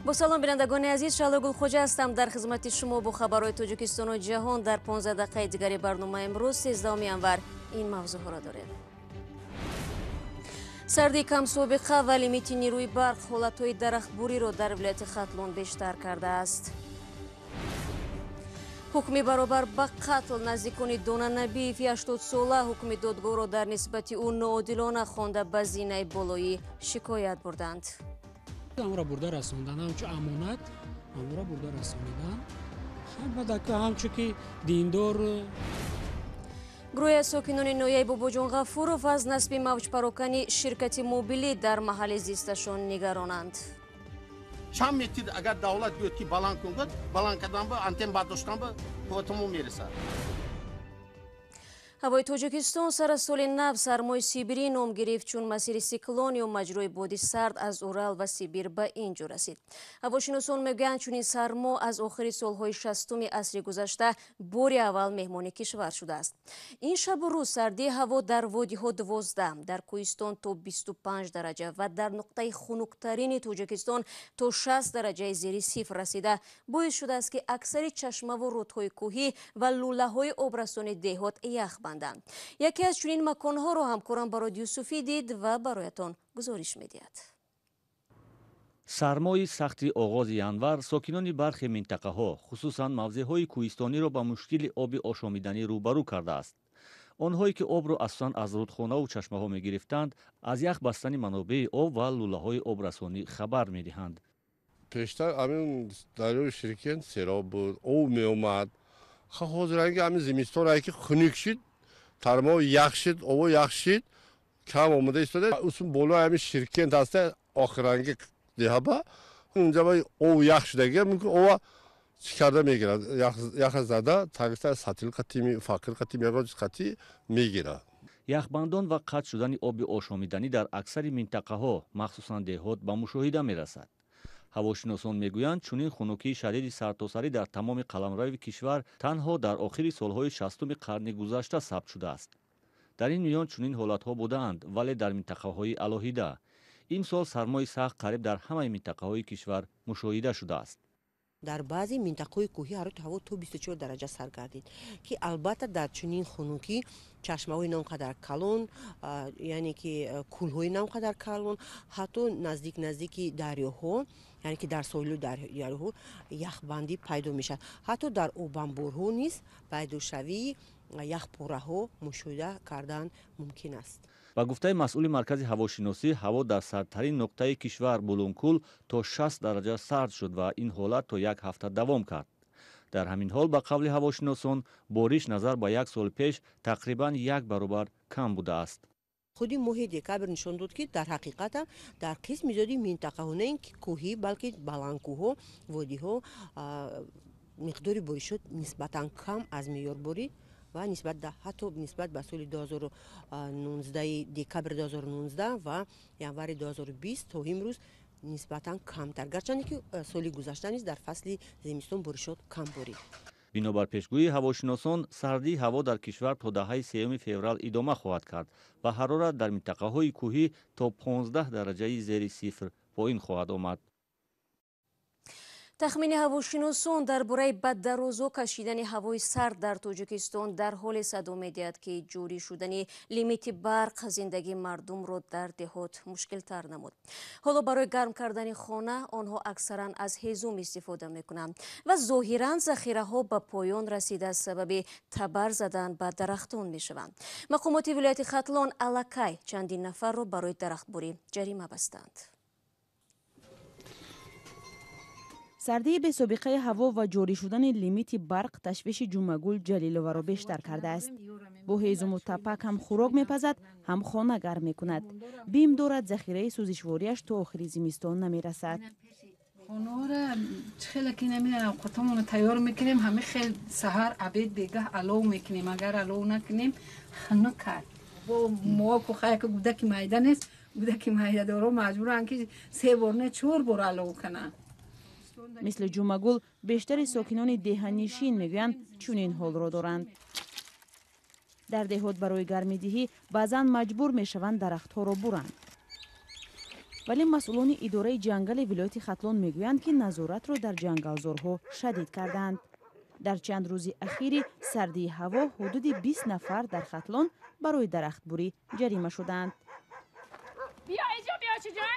با سلام بینندگان عزیز، شعله گلخوجه هستم در خدمت شما با خبرهای تاجیکستان و جهان. در 15 دقیقه دیگری برنامه امروز 13 ینور این موضوع ها را داریم. سردی کم سابقه و لیمیت نیروی برق حالتهای درختبوری را در ولایت ختلون بیشتر کرده است. حکم برابر به قتل نزدیکان دانا نبیف 80 ساله حکم دادگاه را در نسبت او ناعادلانه خوانده به زینه بالایی شکایت بردند. امورا برده رسوندن همچون امانت امورا برده رسوندن بعد که همچون که دیندار گروه ساکنان نویه باباجان غفورов از نصب موج پراکنی شرکت موبیلی در محل زیستشان نگرانند. چند متر اگر دولت بیاد که بلند کنه بلند کردن با انتن برداشتن با خودمون میرسه. هوای تاجیکستان سر سال نو سرمای سیبری نام گرفت چون مسیر سیکلون یا مجرای بادی سرد از اورال و سیبیر به اینجا رسید. هواشناسان میگویند چون این سرما از آخر سالهای 60 عصر گذشته بار اول مهمان کشور شده است. این شب و روز سردی هوا در وادی ها 12، در کوهستان تا 25 درجه و در نقطه خنک‌ترین تاجیکستان تا 60 درجه زیر صفر رسیده باعث شده است که اکثر چشمه و رودهای کوهی و لوله های آبرسان دهات یخ بندند. یکی از چنین مکانها را همکارم با رادیو صوفی دید و برایتان گزارش می‌دهد. سرمای سختی آغاز ینور ساکنان برخی منطقه‌ها خصوصاً موضع‌های کوهستانی را با مشکل آب آشامیدنی روبرو کرده است. آنهایی که آب را اساساً از رودخانه و چشمه‌ها می‌گرفتند از یخ بستن منابع آب و لوله‌های آبرسانی خبر می‌دهند. پیشتر همین دریای شرکن سیراب بود، آب می‌آمد. حاضرانگی همین زمستان هایی که خنک شد، ترما یخ شد، آب یخ شد، کم آمده ایستاده. اصلا بالا همین شرکن هسته آخرانگی دیابا اونجا با آب یخ شدگی ممکن آب چی کرده میگیرد یخ زده تقریبا سطل قطعی فاکر قطعی میراج قطعی میگیرد. یخبندان و قطع شدن آب آشامیدنی در اکثر منطقه‌ها مخصوصاً دهات به مشاهده می‌رسد. هواشناسان میگویند چنین خنکی شدید سرتاسری در تمام قلمرو کشور تنها در آخر سالهای 60 قرن گذشته ثبت شده است. در این میان چنین حالت‌ها بودند ولی در منطقه‌های علاهیده. امسال سرمای سخت قریب در همه منطقه‌های کشور مشاهده شده است. در بعضی منطقه‌های کوهی هوا تا 24 درجه سر گردید که البته در چنین خنکی چشمه‌های نامقدر کلان یعنی که کول‌های نامقدر کلان حتی نزدیک دریاها یعنی که در ساحل دریاها یخبندی پیدا میشد. حتی در آبانبارها نیز پیدا شوی یخپاره‌ها مشاهده کردن ممکن است. با گفته مسئول مرکز هواشناسی هوا در سردترین نقطه کشور بولونکول تا 60 درجه سرد شد و این حالت تا یک هفته دوام کرد. در همین حال با قول هواشناسان بارش نظر به یک سال پیش تقریبا یک برابر کم بوده است. خودی ماه دکبر نشان داد که در حقیقت در قسم زیادی منطقه ها نه اینکه کوهی بلکه بلندکوها وادی ها مقدار بارش نسبتا کم از معیار بارید و حتی نسبت به سال 2019 دکبر 2019 و ینور 2020 تا امروز نسبتا کمتر گرچه که سال گذشته نیز در فصل زمستان بارشات کم بارید. بنابر پیشگویی هواشناسان سردی هوا در کشور تا دهه 3 فوریه ادامه خواهد کرد و حرارت در منطقه‌های کوهی تا 15 درجه زیر صفر پایین خواهد آمد. تخمین هواشناسان درباره بددرازا کشیدن هوای سرد در تاجیکستان در حال صدا می‌دهد که جوری شدن لیمیت برق زندگی مردم را در دهات مشکل تر نمود. حالا برای گرم کردن خانه آنها اکثرا از هیزم استفاده می‌کنند و ظاهراً ذخیره ها به پایان رسیده از سبب تبر زدن به درختان می‌شوند. مقامات ولایت ختلان الکی چندین نفر را برای درختبری جریمه بستند. سردی به سابقه هوا و جاری شدن لیمیت برق تشویش جمعگل جلیلوه را بیشتر کرده است. با هیزم و تپک هم خوراک میپزد هم خانه گرم میکند. بیم دارد ذخیره سوزشواریش تا آخر زمستان نمیرسد. خانه را خیلی که نمیدونم قطعمون تیار میکنیم همه خیلی سهر عبید دیگه علو میکنیم اگر علو نکنیم خنو کرد. با موها که خیلی که گودک مایده نیست گودک مایده دارو مجبورن که 3 بار نه 4 بار علو کنن. مثل جمعگل بیشتر ساکنان دهنشین میگویند چنین حال را دارند. در دهات برای گرمیدهی بعضا مجبور میشوند درختها را برند. ولی مسئولان اداره جنگل ولایت ختلان میگویند که نظارت را در جنگلزارها شدید کردند. در چند روز اخیر سردی هوا حدود 20 نفر در ختلان برای درختبری جریمه شدند.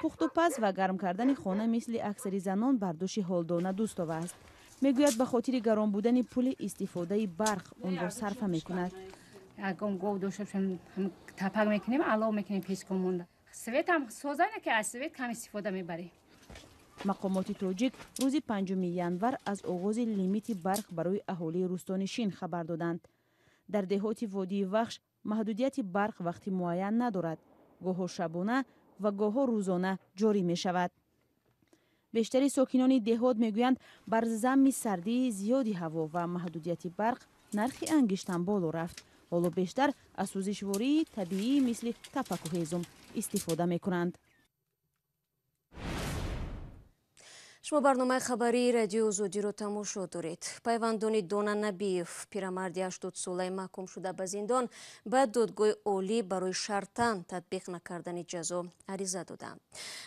پخت و پز و گرم کردن خانه مثل اکثر زنان برداشت هالدانه دوست است. میگوید به خاطر گران بودن پول استفاده برق اون را صرف میکند. اگه گو دوشم هم تپک میکنیم علاوه میکنیم پیش کمونده. سویت هم سوزانه که از سویت کم استفاده میبریم. مقامات تاجیک روز 5 ینور از آغاز لیمیت برق برای اهالی روستانشین خبر دادند. در دهات وادی وخش محدودیت برق وقتی معین ندارد. گاه شبانه و گاه روزانه جاری می شود. بیشتر ساکنان دهات میگویند بر ضمن سردی زیادی هوا و محدودیت برق نرخ انگشتن بالا رفت. حالا بیشتر از سوزشواری طبیعی مثل تپک و هیزم استفاده می کنند. شما برنامه خبری رادیو آزادی رو تماشا دارید. پیوندان دانا نبیف پیرمردی 80 ساله محکوم شده به زندان به دادگاه عالی برای شرطاً تطبیق نکردن جزا عریضه دادند.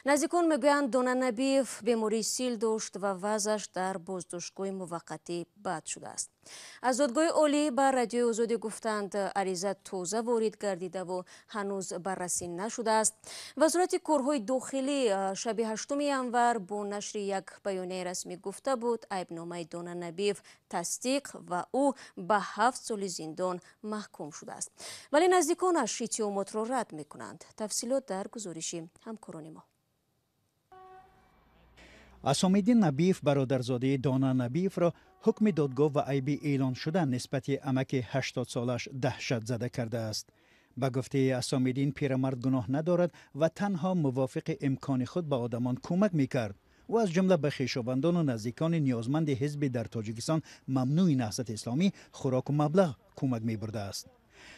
نزدیکان میگویند دانا نبیف بیماری سیل داشت و وضعش در بازداشتگاه موقتی بد شده است. از دادگاه عالی به رادیو آزادی گفتند عریضه تازه وارد گردیده و هنوز بررسی نشده است. وزارت کارهای داخلی شب 8 ینور با نشر یک بیانیه رسمی گفته بود عیبنامه دانا نبیف تصدیق و او به 7 سال زندان محکوم شده است. ولی نزدیکانش اتهامات را رد می کنند. تفصیلات در گزارش همکاران ما. اسامالدین نبیف برادرزاده دانا نبیف را حکم دادگاه و عیبی اعلان شده نسبت عمک 80 سالش دهشت زده کرده است. به گفته اسامالدین پیرمرد گناه ندارد و تنها موافق امکان خود به آدمان کمک میکرد و از جمله به خویشاوندان و نزدیکان نیازمند حزب در تاجیکستان ممنوع نهضت اسلامی خوراک و مبلغ کمک میبرده است.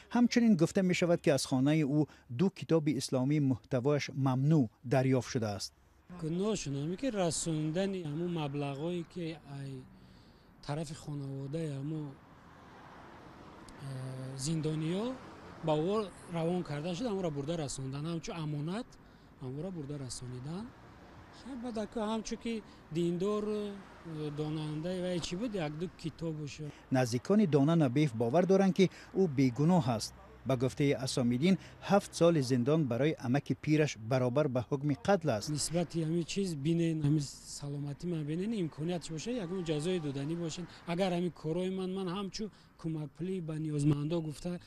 همچنین گفته می شود که از خانه او 2 کتاب اسلامی محتوایش ممنوع دریافت شده است. گناهشون همی که رسوندن همون مبلغایی که طرف خانواده همون زندانی ها با او روان کرده شد، همون را برده رسوندن، همچون امانت همون را برده رسوندن. خب بعد که همچون که دیندار داننده و چی بود 1-2 کتاب شد. نزدیکان دانا نبیف باور دارند که او بیگناه است. به گفته اسامالدین 7 سال زندان برای عمک پیرش برابر به حکم قتل است. نسبت همین چیز بینین، همین سلامتی من بینین امکانیت باشه یکم جزای دادنی باشه. اگر همین کارای من همچون کمک پلی به نیازمندا گفته.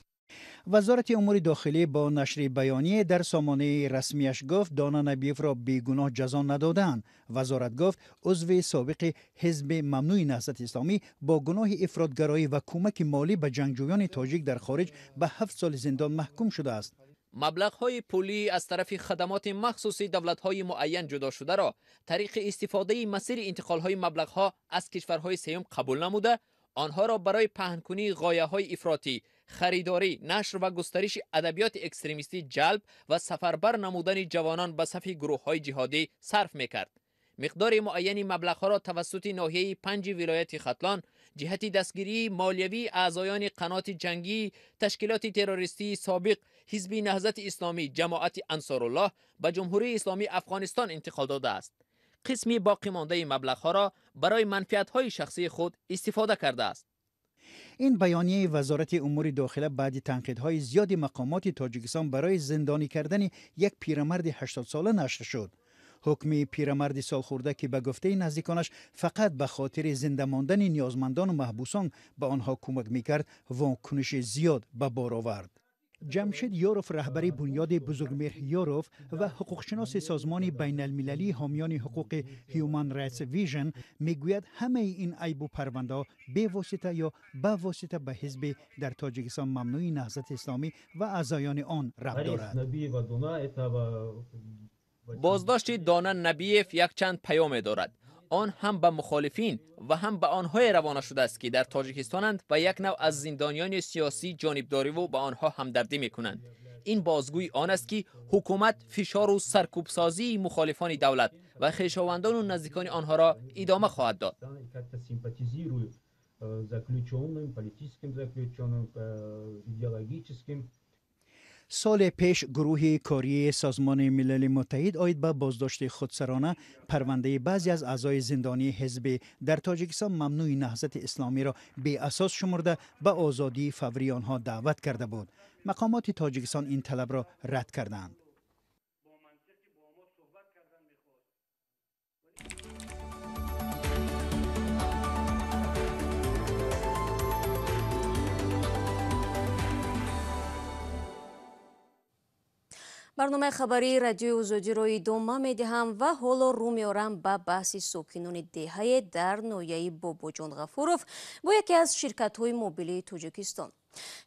وزارت امور داخلی با نشر بیانیه در سامانه رسمیش گفت دانا نبیف را بیگناه جزا ندادند. وزارت گفت عضو سابق حزب ممنوع نهضت اسلامی با گناه افراطگرایی و کمک مالی به جنگجویان تاجیک در خارج به 7 سال زندان محکوم شده است. مبلغ‌های پولی از طرف خدمات مخصوصی دولت‌های معین جدا شده را طریق استفاده مسیر انتقال‌های مبلغ‌ها از کشورهای سوم قبول نموده، آنها را برای پهن‌کنی غایه‌های افراطی، خریداری، نشر و گسترش ادبیات اکستریمیستی جلب و سفربر نمودن جوانان به صف گروه‌های جهادی صرف می‌کرد. مقدار معینی مبلغ‌ها را توسط ناحیه 5 ولایت ختلان جهت دستگیری مالیوی اعضایان قنات جنگی، تشکیلات تروریستی سابق، حزب نهضت اسلامی، جماعت انصارالله به جمهوری اسلامی افغانستان انتقال داده است. قسمی باقی مانده مبلغ‌ها را برای منفعت‌های شخصی خود استفاده کرده است. این بیانیه وزارت امور داخله بعد تنقیدهای زیاد مقامات تاجیکستان برای زندانی کردن یک پیرمرد 80 ساله نشر شد. حکم پیرمرد سال خورده که به گفته نزدیکانش فقط به خاطر زنده ماندن نیازمندان و محبوسان به آنها کمک میکرد واکنش زیاد به بار آورد. جمشید یاروف رهبری بنیاد بزرگمهر یاروف و حقوقشناس سازمان بین المللی حامیان حقوق هیومن رایتس ویژن میگوید همه این عیب و پرونده به واسطه یا با واسطه به حزب در تاجیکستان ممنوع نهضت اسلامی و اعضایان آن ربط دارد. بازداشت دانا نبیف یک چند پیام دارد. آن هم به مخالفین و هم به آنهای روانه شده است که در تاجیکستانند و یک نوع از زندانیان سیاسی جانبداری و به آنها همدردی میکنند. این بازگوی آن است که حکومت فشار و سرکوبسازی مخالفان دولت و خویشاوندان و نزدیکان آنها را ادامه خواهد داد. سال پیش گروه کاری سازمان ملل متحد آید به بازداشت خودسرانه پرونده بعضی از اعضای زندانی حزب در تاجیکستان ممنوع نهضت اسلامی را بی اساس شمرده به آزادی فوری آنها دعوت کرده بود. مقامات تاجیکستان این طلب را رد کردند. برنامه خبری رادیو آزادی را ادامه می‌دهم و حالا رو می‌آورم به بحث ساکنان دهه در ناحیه باباجان غفورов با یکی از شرکت‌های موبیلی تاجیکستان.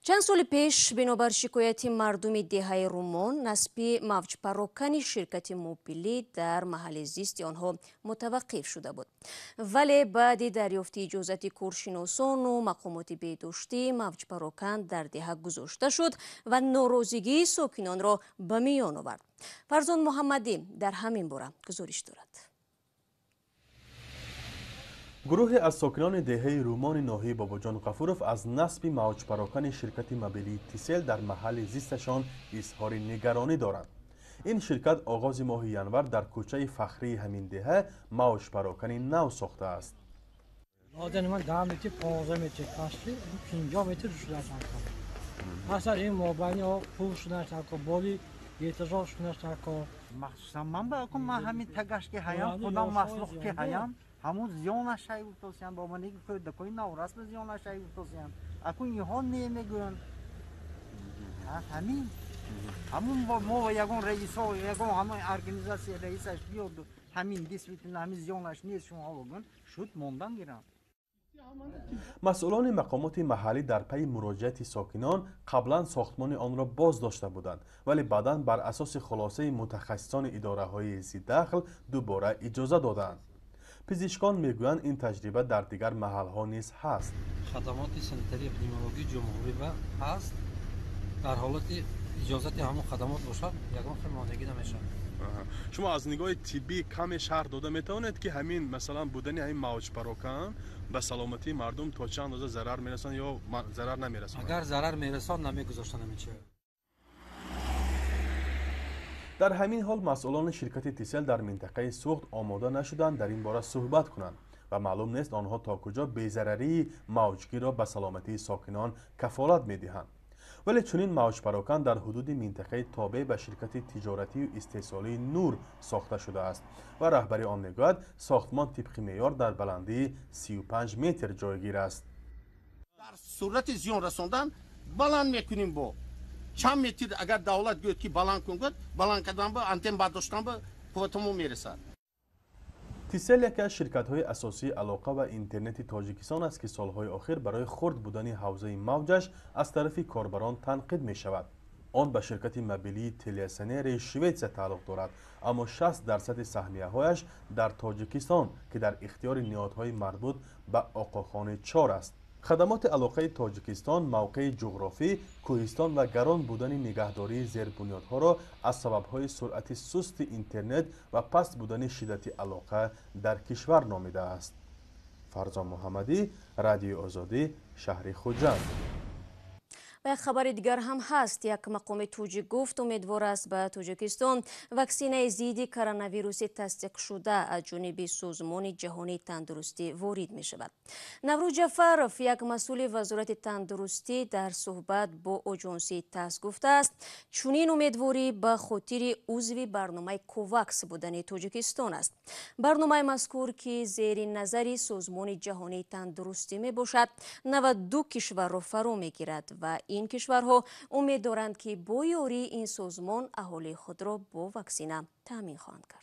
چند سال پیش بنابر شکایت مردم دهه رومان نصب موج پراکنی شرکت موبیلی در محل زیست آنها متوقف شده بود، ولی بعد دریافت اجازت کارشناسان و مقامات بهداشتی موج پراکن در دهه گذاشته شد و ناراضگی ساکنان را به میان آورد. فرزان محمدی در همین باره گزارش دارد. گروه از ساکنان دهه رومان ناحیه باباجان غفورov از نصب موج پراکن شرکت موبیلی تیسل در محل زیستشان اظهار نگرانی دارند. این شرکت آغاز ماه ینور در کوچه فخری همین دهه موج پراکن نو ساخته است. آدم من 10 متر 15 متر پشتی 50 متر شده است. اصلا این موبایل ها پول شده است که بالی احتجاج شده است که مخصوصا من با من همین تگاش که هیام خودم مسلوق که هیام همون زیان شای اوتوسیان با من که دکوی نورس به زیان شای اوتوسیان اكو اینها نمیگن همون با ما یگان رئیس ها یگان همون ارگانیزاسیون رئیسش بیاد همین دیسپلین همین زیانش نیست شما بگن شد موندن گیرن. مسئولان مقامات محلی در پی مراجعت ساکنان قبلا ساختمان آن را باز داشته بودند، ولی بعدا بر اساس خلاصه متخصصان اداره های ذی دخل دوباره اجازه دادند. پزشکان میگویند این تجربه در دیگر محل ها نیز هست. خدمات سنتری اپیدمیولوژی جمهوری و هست در حالت اجازت همون خدمات باشد یگان فرماندگی نمیشه. شما از نگاه طبی کم شرح داده میتوانید که همین مثلا بودن همین موج پراکن به سلامتی مردم تا چند اندازه ضرر میرسن یا ضرر نمیرسن؟ اگر ضرر میرسن نمیگذاشتن نمیشه. در همین حال مسئولان شرکت تیسل در منطقه سوخت آماده نشدند در این باره صحبت کنند و معلوم نیست آنها تا کجا بی‌ضرری موجگیر را به سلامتی ساکنان کفالت میدهند. ولی چنین موج پراکن در حدود منطقه تابع به شرکت تجارتی و استحصالی نور ساخته شده است و رهبری آن میگوید ساختمان طبق معیار در بلندی 35 متر جایگیر است. در صورت زیان رساندن بلند میکنیم با چند متر اگر دولت گوید که بلند کنگد بلند کردن با انتن برداشتن با پوتمون میرسد. تیسل یکی از شرکت‌های اساسی علاقه و اینترنت تاجیکستان است که سالهای آخر برای خرد بودن حوزه موجش از طرف کاربران تنقید می شود. آن به شرکت موبیلی تلیاسنر شویتس تعلق دارد، اما 60% سهمیه‌هایش در تاجیکستان که در اختیار نهادهای مربوط به آقاخانه 4 است. خدمات علاقه تاجیکستان موقع جغرافی، کوهستان و گران بودن نگهداری زیربنیادها را از سبب‌های سرعت سست اینترنت و پست بودن شدت علاقه در کشور نامیده است. فرزان محمدی، رادیو آزادی، شهر خوجند. و یک خبر دیگر هم هست. یک مقام توجیک گفت امیدوار است به تاجیکستان واکسینه ضد کرونا ویروس تصدیق شده از جانب سازمان جهانی تندرستی وارد می شود. نوروز جعفرov یک مسئول وزارت تندرستی در صحبت با آژانس تاس گفته است چنین امیدواری به خاطر عضو برنامه کوواکس بودن تاجیکستان است. برنامه مذکور که زیر نظر سازمان جهانی تندرستی می باشد 92 کشور را فرا می گیرد و این کشورها امید دارند که با یاری این سازمان اهالی خود را با واکسینه تامین خواهند کرد.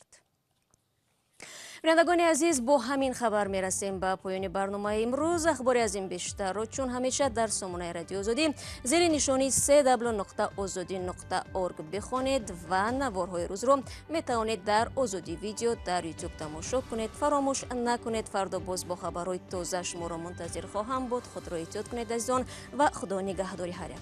بینندگان عزیز، با همین خبر می رسیم به پایان برنامه امروز. اخباری از این بیشتر رو چون همیشه در سامانه رادیو آزادی زیر نشانی www.azadi.org بخوانید و نوارهای روز رو می توانید در آزادی ویدیو در یوتیوب تماشا کنید. فراموش نکنید فردا باز با خبرهای تازه شما را منتظر خواهم بود. خود را احتیاط کنید عزیزان و خدا نگهداری هر یک.